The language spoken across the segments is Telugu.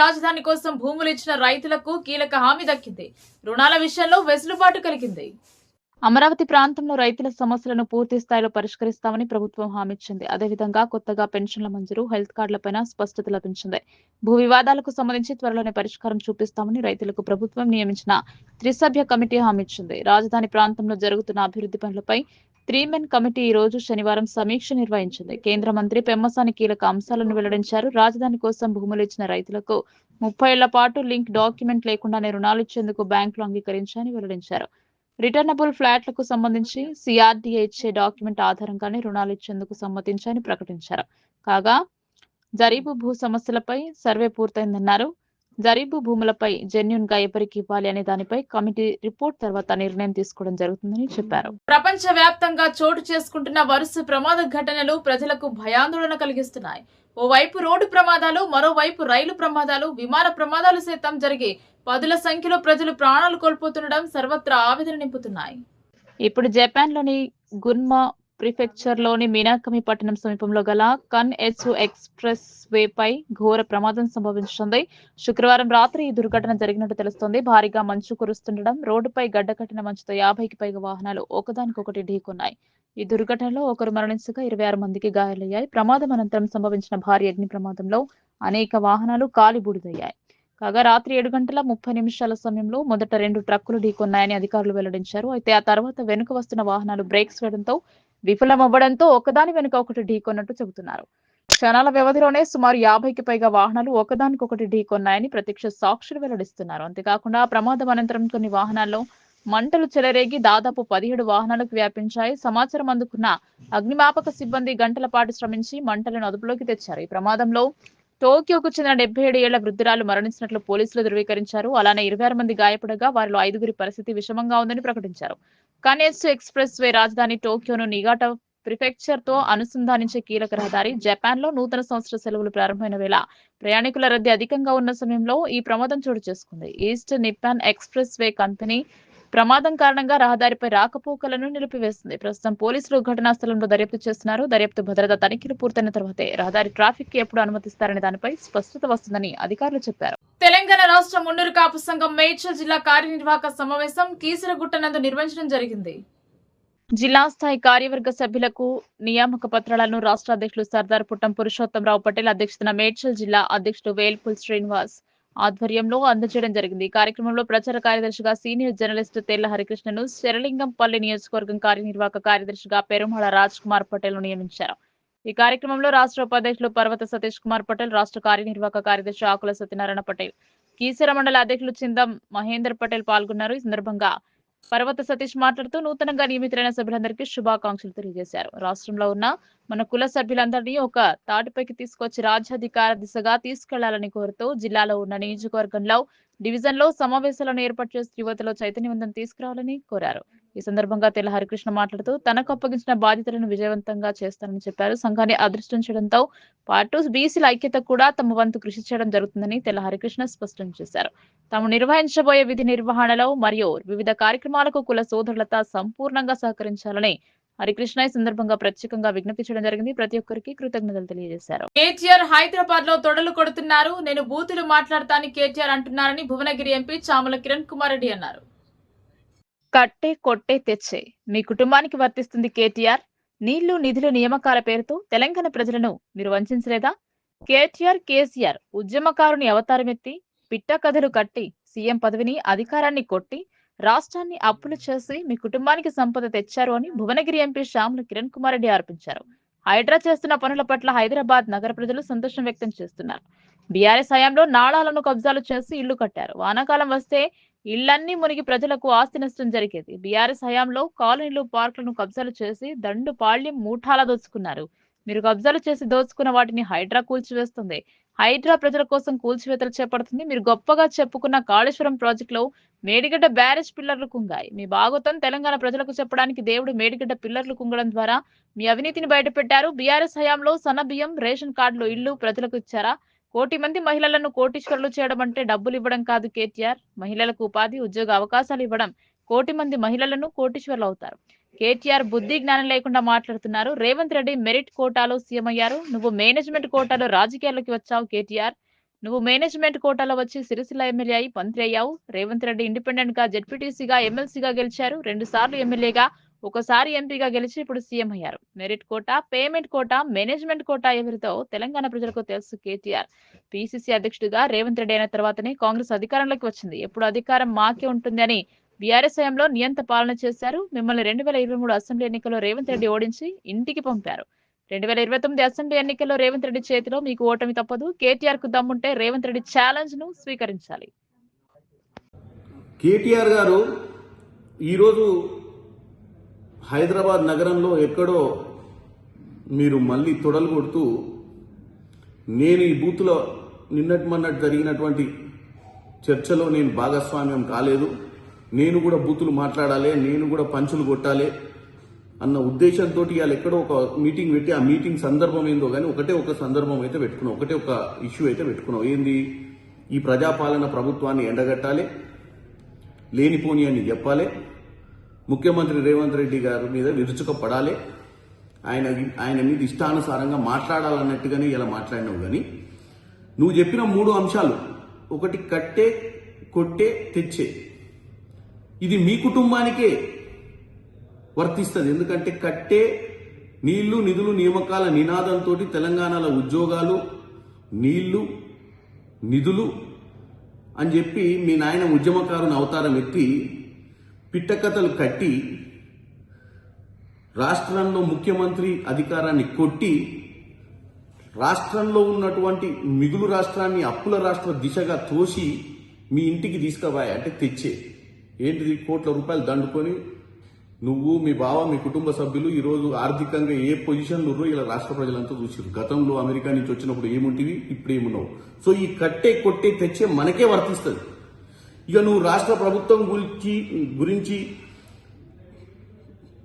రాజధాని కోసం భూములు ఇచ్చిన రైతులకు కీలక హామీ దక్కింది. రుణాల విషయంలో వెసులుబాటు కలిగింది. అమరావతి ప్రాంతంలో రైతుల సమస్యలను పూర్తి స్థాయిలో పరిష్కరిస్తామని ప్రభుత్వం హామీ ఇచ్చింది. అదేవిధంగా కొత్తగా పెన్షన్ల మంజూరు, హెల్త్ కార్డులపైన స్పష్టత లభించింది. భూ వివాదాలకు సంబంధించి త్వరలోనే పరిష్కారం చూపిస్తామని రైతులకు ప్రభుత్వం నియమించిన త్రిసభ్య కమిటీ హామీ ఇచ్చింది. రాజధాని ప్రాంతంలో జరుగుతున్న అభివృద్ధి పనులపై 3 మెన్ కమిటీ ఈ రోజు శనివారం సమీక్ష నిర్వహించింది. కేంద్ర మంత్రి పెమ్మసాని కీలక అంశాలను వెల్లడించారు. రాజధాని కోసం భూములు ఇచ్చిన రైతులకు 30 ఏళ్ల పాటు లింక్ డాక్యుమెంట్ లేకుండానే రుణాలు ఇచ్చేందుకు బ్యాంకులు అంగీకరించారని వెల్లడించారు. రిటర్నబుల్ ఫ్లాట్లకు సంబంధించి సిఆర్డీఏ ఇచ్చే డాక్యుమెంట్ ఆధారంగానే రుణాలు ఇచ్చేందుకు సమ్మతించారని ప్రకటించారు. కాగా జరీబు భూ సమస్యలపై సర్వే పూర్తయిందన్నారు. జరీబు భూములపై జెన్యూన్ గా ఎవరికి ఇవ్వాలి అనే దానిపై కమిటీ రిపోర్ట్ తర్వాత నిర్ణయం తీసుకోవడం జరుగుతుందని చెప్పారు. ప్రపంచ వ్యాప్తంగా చోటు చేసుకుంటున్న వరుస ప్రమాద ఘటనలు ప్రజలకు భయాందోళన కలిగిస్తున్నాయి. ఓవైపు రోడ్డు ప్రమాదాలు, మరోవైపు రైలు ప్రమాదాలు, విమాన ప్రమాదాలు సైతం జరిగి పదుల సంఖ్యలో ప్రజలు ప్రాణాలు కోల్పోతుండడం సర్వత్రా ఆవేదన నింపుతున్నాయి. ఇప్పుడు జపాన్ లోని గున్మా ప్రిఫెక్చర్ లోని మీనాకమి పట్టణం సమీపంలో గల కన్ ఎత్సు ఎక్స్ప్రెస్ వే పై ఘోర ప్రమాదం సంభవించింది. శుక్రవారం రాత్రి ఈ దుర్ఘటన జరిగినట్టు తెలుస్తోంది. భారీగా మంచు కురుస్తుండడం, రోడ్డుపై గడ్డకట్టిన మంచుతో 50కి పైగా వాహనాలు ఒకదానికొకటి ఢీకొన్నాయి. ఈ దుర్ఘటనలో ఒకరు మరణించగా 26 మందికి గాయాలయ్యాయి. ప్రమాదం అనంతరం సంభవించిన భారీ అగ్ని ప్రమాదంలో అనేక వాహనాలు కాలి బూడిదయ్యాయి. కాగా రాత్రి 7:30 సమయంలో మొదట 2 ట్రక్కులు ఢీకొన్నాయని అధికారులు వెల్లడించారు. అయితే ఆ తర్వాత వెనుక వస్తున్న వాహనాలు బ్రేక్స్ వేయడంతో విఫలమవ్వడంతో ఒకదాని వెనుక ఒకటి ఢీకొన్నట్టు చెబుతున్నారు. క్షణాల వ్యవధిలోనే సుమారు 50కి పైగా వాహనాలు ఒకదానికొకటి ఢీకొన్నాయని ప్రత్యక్ష సాక్షులు వెల్లడిస్తున్నారు. అంతేకాకుండా ప్రమాదం అనంతరం కొన్ని వాహనాల్లో మంటలు చెలరేగి దాదాపు 17 వాహనాలకు వ్యాపించాయి. సమాచారం అందుకున్న అగ్నిమాపక సిబ్బంది గంటల పాటు శ్రమించి మంటలను అదుపులోకి తెచ్చారు. ఈ ప్రమాదంలో టోక్యోకు చెందిన 77 ఏళ్ల వృద్ధురాలు మరణించినట్లు పోలీసులు ధృవీకరించారు. అలానే 26 మంది గాయపడగా వారిలో 5గురి పరిస్థితి విషమంగా ఉందని ప్రకటించారు. కనెత్సు ఎక్స్ప్రెస్ వే రాజధాని టోక్యోను నిగాటా ప్రిఫెక్చర్ తో అనుసంధానించే కీలక రహదారి. జపాన్ లో నూతన సంవత్సర సెలవులు ప్రారంభమైన వేళ ప్రయాణికుల రద్దీ అధికంగా ఉన్న సమయంలో ఈ ప్రమాదం చోటు చేసుకుంది. East Nippon express way company ప్రమాదం కారణంగా రహదారిపై రాకపోకలను నిలిపివేసింది. ప్రస్తుతం పోలీసులు ఘటనా స్థలంలో దర్యాప్తు చేస్తున్నారు. దర్యాప్తు భద్రతా తనిఖీలు పూర్తయిన తర్వాతే రహదారి ట్రాఫిక్ కి ఎప్పుడు అనుమతిస్తారనే దానిపై స్పష్టత వస్తుందని అధికారులు చెప్పారు. తెలంగాణ రాష్ట్ర మున్నూరు కాపు సంఘం మేడ్చల్ జిల్లా కార్యనిర్వాహక సమావేశం కీసరగుట్ట నందు నిర్వహించడం జరిగింది. జిల్లా స్థాయి కార్యవర్గ సభ్యులకు నియామక పత్రాలను రాష్ట్ర అధ్యక్షులు సర్దార్ పుట్టం పురుషోత్తంరావు పటేల్ అధ్యక్షతన మేడ్చల్ జిల్లా అధ్యక్షుడు వేల్పుల్ శ్రీనివాస్ ఆధ్వర్యంలో అందజేయడం జరిగింది. ఈ కార్యక్రమంలో ప్రచార కార్యదర్శిగా సీనియర్ జర్నలిస్టు తెల్ల హరికృష్ణను, శరలింగంపల్లి నియోజకవర్గం కార్యనిర్వాహక కార్యదర్శిగా పెరుమాళ రాజ్ కుమార్ పటేల్ ను నియమించారు. ఈ కార్యక్రమంలో రాష్ట్ర ఉపాధ్యక్షులు పర్వత సతీష్ కుమార్ పటేల్, రాష్ట్ర కార్యనిర్వాహక కార్యదర్శి ఆకుల సత్యనారాయణ పటేల్, కీసర మండల అధ్యక్షులు చిందం మహేందర్ పటేల్ పాల్గొన్నారు. ఈ సందర్భంగా పర్వత సతీష్ మాట్లాడుతూ నూతనంగా నియమితులైన సభ్యులందరికీ శుభాకాంక్షలు తెలియజేశారు. రాష్ట్రంలో ఉన్న మన కుల సభ్యులందరినీ ఒక తాటిపైకి తీసుకొచ్చి రాజ్యాధికార దిశగా తీసుకెళ్లాలని కోరుతూ జిల్లాలో ఉన్న నియోజకవర్గంలో డివిజన్లో సమావేశాలను ఏర్పాటు చేసి యువతలో చైతన్యవంతం తీసుకురావాలని కోరారు. ఈ సందర్భంగా తెల్ల హరికృష్ణ మాట్లాడుతూ తనకు అప్పగించిన బాధ్యతలను విజయవంతంగా చేస్తానని చెప్పారు. సంఘాన్ని అదృష్టం చేయడంతో పాటు బీసీల ఐక్యత కూడా తమ వంతు కృషి చేయడం జరుగుతుందని తెల్ల హరికృష్ణ స్పష్టం చేశారు. తాము నిర్వహించబోయే విధి నిర్వహణలో మరియు వివిధ కార్యక్రమాలకు కుల సోదరులతో సంపూర్ణంగా సహకరించాలని హరికృష్ణ ఈ సందర్భంగా ప్రత్యేకంగా విజ్ఞప్తి చేయడం జరిగింది. ప్రతి ఒక్కరికి కృతజ్ఞతలు తెలియజేశారు. కేటీఆర్ హైదరాబాద్ లో తొడలు కొడుతున్నారు, నేను బూతులు మాట్లాడతానని కేటీఆర్ అంటున్నారని భువనగిరి ఎంపీ చామల కిరణ్ కుమార్ రెడ్డి అన్నారు. కట్టే కొట్టే తెచ్చే మీ కుటుంబానికి వర్తిస్తుంది కేటీఆర్. నీళ్లు నిధులు నియామకాల పేరుతో తెలంగాణ ప్రజలను మీరు వంచలేదా? కేటీఆర్ కేసీఆర్ ఉద్యమకారుని అవతారమెత్తి పిట్ట కథలు కట్టి సీఎం పదవిని అధికారాన్ని కొట్టి రాష్ట్రాన్ని అప్పులు చేసి మీ కుటుంబానికి సంపద తెచ్చారు అని భువనగిరి ఎంపీ చామల కిరణ్ కుమార్ రెడ్డి ఆరోపించారు. హైడ్రా చేస్తున్న పనుల పట్ల హైదరాబాద్ నగర ప్రజలు సంతోషం వ్యక్తం చేస్తున్నారు. బీఆర్ఎస్ హయాంలో నాళాలను కబ్జాలు చేసి ఇళ్లు కట్టారు. వానాకాలం వస్తే ఇళ్లన్నీ మునిగి ప్రజలకు ఆస్తి నష్టం జరిగేది. బీఆర్ఎస్ హయాంలో కాలనీలు, పార్కులను కబ్జాలు చేసి దండు పాళ్యం మూఠాలా దోచుకున్నారు. మీరు కబ్జాలు చేసి దోచుకున్న వాటిని హైడ్రా కూల్చివేస్తుంది. హైడ్రా ప్రజల కోసం కూల్చివేతలు చేపడుతుంది. మీరు గొప్పగా చెప్పుకున్న కాళేశ్వరం ప్రాజెక్టులో మేడిగడ్డ బ్యారేజ్ పిల్లర్లు కుంగాయి. మీ భాగవతం తెలంగాణ ప్రజలకు చెప్పడానికి దేవుడు మేడిగడ్డ పిల్లర్లు కుంగడం ద్వారా మీ అవినీతిని బయటపెట్టారు. బీఆర్ఎస్ హయాంలో సన్నబియ్యం, రేషన్ కార్డులు, ఇళ్లు ప్రజలకు ఇచ్చారా? 1 కోటి మంది మహిళలను కోటీశ్వరులు చేయడం అంటే డబ్బులు ఇవ్వడం కాదు కేటీఆర్. మహిళలకు ఉపాధి, ఉద్యోగ అవకాశాలు ఇవ్వడం. 1 కోటి మంది మహిళలను కోటీశ్వరులు అవుతారు. కేటీఆర్ బుద్ధి జ్ఞానం లేకుండా మాట్లాడుతున్నారు. రేవంత్ రెడ్డి మెరిట్ కోటాలో సీఎం అయ్యారు. నువ్వు మేనేజ్మెంట్ కోటాలో రాజకీయాల్లోకి వచ్చావు కేటీఆర్. నువ్వు మేనేజ్మెంట్ కోటాలో వచ్చి సిరిసిల్ల ఎమ్మెల్యే అయి మంత్రి అయ్యావు. రేవంత్ రెడ్డి ఇండిపెండెంట్ గా జెడ్పీటీసీగా ఎమ్మెల్సీగా గెలిచారు. 2 సార్లు ఎమ్మెల్యేగా, ఒకసారి ఎంపీగా గెలిచి ఇప్పుడు సీఎం అయ్యారు. Merit quota, payment quota, management quota ఎవరితో తెలంగాణ ప్రజలకు తెలుసు. కేటీఆర్ పీసీసీ అధ్యక్షుడిగా రేవంత్ రెడ్డి అయిన తర్వాతనే కాంగ్రెస్ అధికారంలోకి వచ్చింది. ఎప్పుడు అధికారం మాకే ఉంటుంది అని బీఆర్ఎస్ హయాంలో నియంత పాలన చేశారు. మిమ్మల్ని 2023 అసెంబ్లీ ఎన్నికల్లో రేవంత్ రెడ్డి ఓడించి ఇంటికి పంపారు. 2029 అసెంబ్లీ ఎన్నికల్లో రేవంత్ రెడ్డి చేతిలో మీకు ఓటమి తప్పదు. కేటీఆర్ కు దమ్ముంటే రేవంత్ రెడ్డి ఛాలెంజ్ ను స్వీకరించాలి. కేటీఆర్ గారు ఈరోజు హైదరాబాద్ నగరంలో ఎక్కడో మీరు మళ్ళీ తొడలు కొడుతూ, నేను ఈ బూత్లో నిన్నటి మొన్నటి జరిగినటువంటి చర్చలో నేను భాగస్వామ్యం కాలేదు, నేను కూడా బూతులు మాట్లాడాలి, నేను కూడా పంచులు కొట్టాలి అన్న ఉద్దేశంతో ఇవాళ ఎక్కడో ఒక మీటింగ్ పెట్టి, ఆ మీటింగ్ సందర్భం ఏందో కానీ ఒక సందర్భం అయితే పెట్టుకున్నాం, ఒక ఇష్యూ అయితే పెట్టుకున్నాం. ఏంది? ఈ ప్రజాపాలన ప్రభుత్వాన్ని ఎండగట్టాలి, లేనిపోని అని చెప్పాలి, ముఖ్యమంత్రి రేవంత్ రెడ్డి గారి మీద విరుచుకపడాలి, ఆయన మీద ఇష్టానుసారంగా మాట్లాడాలన్నట్టుగానే ఇలా మాట్లాడినావు. కానీ నువ్వు చెప్పిన 3 అంశాలు, ఒకటి కట్టే, కొట్టే, తెచ్చే, ఇది మీ కుటుంబానికే వర్తిస్తుంది. ఎందుకంటే కట్టే, నీళ్లు, నిధులు, నియామకాల నినాదంతో తెలంగాణలో ఉద్యోగాలు, నీళ్లు, నిధులు అని చెప్పి మీ నాయన ఉద్యమకారుని అవతారం ఎత్తి పిట్టకథలు కట్టి రాష్ట్రంలో ముఖ్యమంత్రి అధికారాన్ని కొట్టి రాష్ట్రంలో ఉన్నటువంటి మిగులు రాష్ట్రాన్ని అప్పుల రాష్ట్ర దిశగా తోసి మీ ఇంటికి తీసుకుపోయా. అంటే తెచ్చే ఏంటిది? కోట్ల రూపాయలు దండుకొని నువ్వు, మీ బావ, మీ కుటుంబ సభ్యులు ఈరోజు ఆర్థికంగా ఏ పొజిషన్లు ఉన్నారో ఇలా రాష్ట్ర ప్రజలంతా చూసారు. గతంలో అమెరికా నుంచి వచ్చినప్పుడు ఏముంటివి, ఇప్పుడు ఏమున్నావు. సో ఈ కట్టే, కొట్టే, తెచ్చే మనకే వర్తిస్తుంది. ఇక నువ్వు రాష్ట్ర ప్రభుత్వం గురించి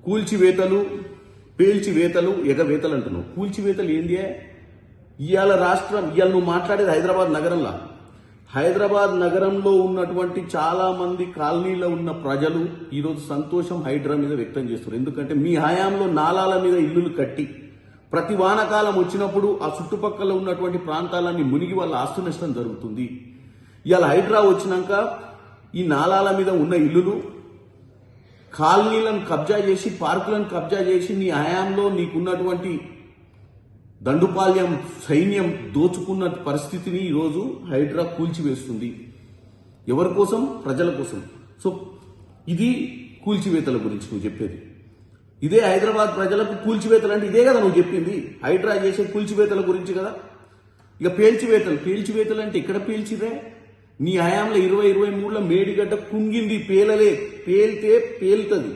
కూల్చివేతలు, పేల్చివేతలు, ఎగవేతలు అంటున్నావు. కూల్చివేతలు ఏంది? ఇవాళ నువ్వు మాట్లాడేది హైదరాబాద్ నగరంలో. హైదరాబాద్ నగరంలో ఉన్నటువంటి చాలా మంది కాలనీలో ఉన్న ప్రజలు ఈరోజు సంతోషం హైడ్రా మీద వ్యక్తం చేస్తారు. ఎందుకంటే మీ హయాంలో నాలాల మీద ఇల్లులు కట్టి ప్రతి వానకాలం వచ్చినప్పుడు ఆ చుట్టుపక్కల ఉన్నటువంటి ప్రాంతాలన్నీ మునిగి వాళ్ళ ఆస్తి నష్టం జరుగుతుంది. ఇవాళ హైడ్రా వచ్చినాక ఈ నాలాల మీద ఉన్న ఇల్లులు, కాలనీలను కబ్జా చేసి, పార్కులను కబ్జా చేసి నీ హయాంలో నీకున్నటువంటి దండుపాల్యం సైన్యం దోచుకున్న పరిస్థితిని ఈరోజు హైడ్రా కూల్చివేస్తుంది. ఎవరి కోసం? ప్రజల కోసం. సో ఇది కూల్చివేతల గురించి నువ్వు చెప్పేది. ఇదే హైదరాబాద్ ప్రజలకు కూల్చివేతలు అంటే ఇదే కదా నువ్వు చెప్పింది. హైడ్రా చేసే కూల్చివేతల గురించి కదా. ఇక పేల్చివేతలు అంటే ఇక్కడ పేల్చిదే. నీ హయాంలో 2023లో మేడిగడ్డ కుంగింది, పేలితే పేలుతుంది.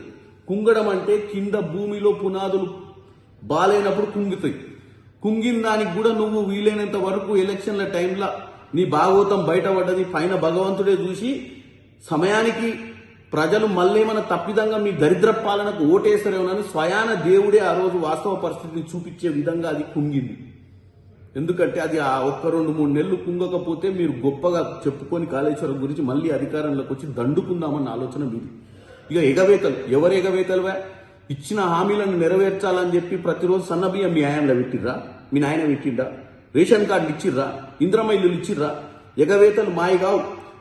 కుంగడం అంటే కింద భూమిలో పునాదులు బాలైనప్పుడు కుంగుతాయి. కుంగిన దానికి కూడా నువ్వు వీలైనంత వరకు ఎలక్షన్ల టైంలో నీ భాగవతం బయటపడ్డది. పైన భగవంతుడే చూసి సమయానికి ప్రజలు మళ్ళేమన్నా తప్పిదంగా మీ దరిద్ర పాలనకు ఓటేస్తారేమోనని స్వయాన దేవుడే ఆ రోజు వాస్తవ పరిస్థితిని చూపించే విధంగా అది కుంగింది. ఎందుకంటే అది ఆ 1-2-3 నెలలు కుంగకపోతే మీరు గొప్పగా చెప్పుకొని కాళేశ్వరం గురించి మళ్ళీ అధికారంలోకి వచ్చి దండుకుందామన్న ఆలోచన మీది. ఇక ఎగవేతలు, ఎవరు ఎగవేతలువా? ఇచ్చిన హామీలను నెరవేర్చాలని చెప్పి ప్రతిరోజు సన్నబియ్యం మీ హయాంలో పెట్టిర్రా? మీ నాయన పెట్టిండ్రా? రేషన్ కార్డులు ఇచ్చిర్రా? ఇంద్రమ్మ ఇల్లులు ఇచ్చిర్రా? ఎగవేతలు మాయగావు.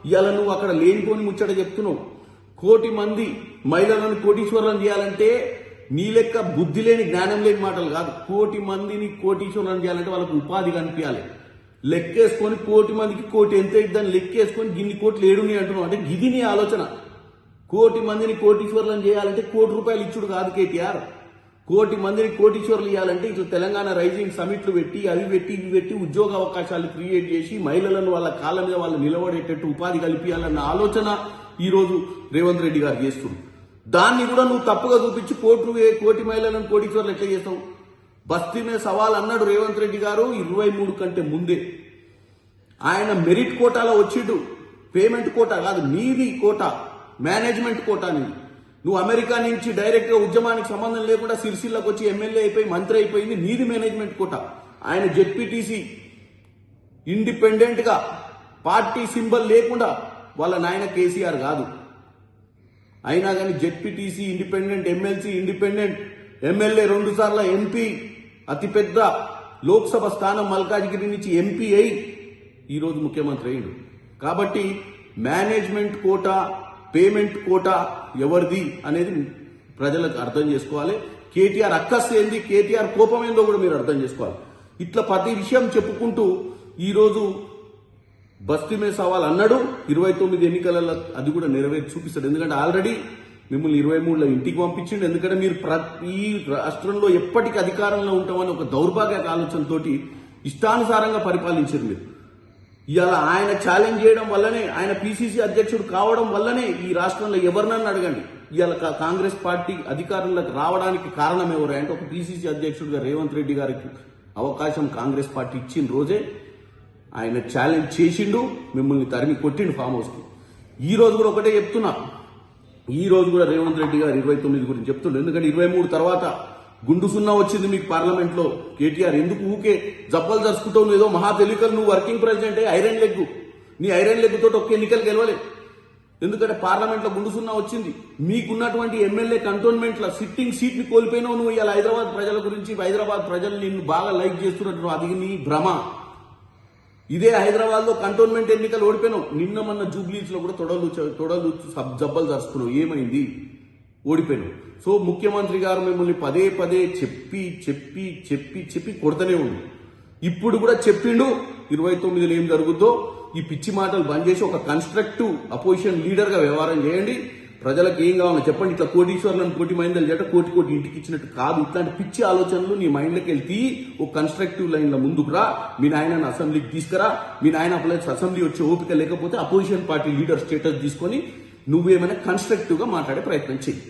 ఇవాళ నువ్వు అక్కడ లేనిపోని ముచ్చట చెప్తున్నావు. 1 కోటి మంది మహిళలను కోటీశ్వరులను చేయాలంటే నీ లెక్క బుద్ధి లేని, జ్ఞానం లేని మాటలు కాదు. 1 కోటి మందిని కోటీశ్వరులను చేయాలంటే వాళ్ళకు ఉపాధి కనిపించాలి. లెక్కేసుకొని 1 కోటి మందికి 1 కోటి ఎంత ఇద్దని లెక్కేసుకొని గిన్ని కోట్లు ఏడుని అంటున్నావు. అంటే గిది నీ ఆలోచన. 1 కోటి మందిని కోటీశ్వరులను చేయాలంటే 1 కోటి రూపాయలు ఇచ్చుడు కాదు కేటీఆర్. 1 కోటి మందిని కోటీశ్వరులు ఇవ్వాలంటే ఇట్లా తెలంగాణ రైజింగ్ సమిట్లు పెట్టి, అవి పెట్టి, ఇవి పెట్టి ఉద్యోగ అవకాశాలు క్రియేట్ చేసి మహిళలను వాళ్ళ కాళ్ళ మీద వాళ్ళు నిలబడేటట్టు ఉపాధి కల్పించాలన్న ఆలోచన ఈరోజు రేవంత్ రెడ్డి గారు చేస్తున్నారు. దాన్ని కూడా నువ్వు తప్పుగా చూపించి 1 కోటి మహిళలను కోటీశ్వరులు ఎట్లా చేస్తావు? బస్తీ మీద సవాల్ అన్నాడు రేవంత్ రెడ్డి గారు 23 కంటే ముందే. ఆయన మెరిట్ కోటాలో వచ్చిండు. పేమెంట్ కోటా కాదు, నీది కోటా, మేనేజ్మెంట్ కోటా నీది. నువ్వు అమెరికా నుంచి డైరెక్ట్ గా ఉద్యమానికి సంబంధం లేకుండా సిరిసిల్లకు వచ్చి ఎమ్మెల్యే అయిపోయి మంత్రి అయిపోయింది నీది మేనేజ్మెంట్ కోటా. ఆయన జెడ్పీటీసీ ఇండిపెండెంట్ గా పార్టీ సింబల్ లేకుండా వాళ్ళ నాయన కేసీఆర్ కాదు. అయినా కానీ ZPTC independent, MLC independent, MLA 2 సార్ల ఎంపీ, అతిపెద్ద లోక్సభ స్థానం మల్కాజ్గిరి నుంచి ఎంపీ అయి ఈరోజు ముఖ్యమంత్రి అయ్యిండు. కాబట్టి మేనేజ్మెంట్ కోటా, పేమెంట్ కోటా ఎవరిది అనేది ప్రజలకు అర్థం చేసుకోవాలి. కేటీఆర్ అక్కస్ ఏంది, కేటీఆర్ కోపం ఏందో కూడా మీరు అర్థం చేసుకోవాలి. ఇట్లా ప్రతి విషయం చెప్పుకుంటూ ఈరోజు బస్తీ మీద సవాల్ అన్నాడు. 29 ఎన్నికలలో అది కూడా నెరవేర్చి చూపిస్తాడు. ఎందుకంటే ఆల్రెడీ మిమ్మల్ని 23లో ఇంటికి పంపించిండు. ఎందుకంటే మీరు ఈ రాష్ట్రంలో ఎప్పటికీ అధికారంలో ఉంటామని ఒక దౌర్భాగ్య ఆలోచనతో ఇష్టానుసారంగా పరిపాలించారు మీరు. ఇవాళ ఆయన ఛాలెంజ్ చేయడం వల్లనే, ఆయన పిసిసి అధ్యక్షుడు కావడం వల్లనే ఈ రాష్ట్రంలో ఎవరినన్నా అడగండి, ఇవాళ కాంగ్రెస్ పార్టీ అధికారంలోకి రావడానికి కారణం ఎవరు అంటే ఒక పిసిసి అధ్యక్షుడిగా రేవంత్ రెడ్డి గారికి అవకాశం కాంగ్రెస్ పార్టీ ఇచ్చిన రోజే ఆయన ఛాలెంజ్ చేసిండు, మిమ్మల్ని తరిమి కొట్టిండు ఫామ్ హౌస్కి. ఈ రోజు కూడా ఒకటే చెప్తున్నా, ఈ రోజు కూడా రేవంత్ రెడ్డి గారు 29 గురించి చెప్తుండ్రు. ఎందుకంటే 23 తర్వాత గుండు సున్నా వచ్చింది మీకు పార్లమెంట్ లో. కేటీఆర్ ఎందుకు ఊకే జబ్బలు జరుచుకుంటావు, ఏదో మహా తెలియకలు, నువ్వు వర్కింగ్ ప్రెసిడెంట్ ఐరన్ లెగ్, నీ ఐరన్ లెగ్ తోటి ఒక్క ఎన్నికలు గెలవలే. ఎందుకంటే పార్లమెంట్ లో గుండు సున్నా వచ్చింది. మీకున్నటువంటి ఎమ్మెల్యే కంటోన్మెంట్ లో సిట్టింగ్ సీట్ ని కోల్పోయినావు. నువ్వు ఇలా హైదరాబాద్ ప్రజల గురించి, హైదరాబాద్ ప్రజలు నిన్ను బాగా లైక్ చేస్తున్నట్టు, అది నీ భ్రమ. ఇదే హైదరాబాద్ లో కంటోన్మెంట్ ఎన్నికలు ఓడిపోయినావు. నిన్న మొన్న జూబ్లీస్ లో కూడా తొడలు జబ్బలు జరుచుకున్నావు. ఏమైంది? ఓడిపోయినావు. సో ముఖ్యమంత్రి గారు మిమ్మల్ని పదే పదే చెప్పి చెప్పి చెప్పి చెప్పి కొడతనే ఉండు. ఇప్పుడు కూడా చెప్పిండు 29లో ఏం జరుగుద్దో. ఈ పిచ్చి మాటలు బంద్ చేసి ఒక కన్స్ట్రక్టివ్ అపోజిషన్ లీడర్ గా వ్యవహారం చేయండి. ప్రజలకు ఏం కావాలో చెప్పండి. ఇట్లా కోటీశ్వర్లను కోటి మైందలు చేట కోటి కోటి ఇంటికి ఇచ్చినట్టు కాదు. ఇట్లాంటి పిచ్చి ఆలోచనలు నీ మైండ్లోకి వెళ్తే ఒక కన్స్ట్రక్టివ్ లైన్ లో ముందుకు రా. మీ నాయనని అసెంబ్లీకి తీసుకురా. మీ నాయన అసెంబ్లీ వచ్చే ఓపిక లేకపోతే అపోజిషన్ పార్టీ లీడర్ స్టేటస్ తీసుకొని నువ్వేమైనా కన్స్ట్రక్టివ్ గా మాట్లాడే ప్రయత్నం చెయ్యి.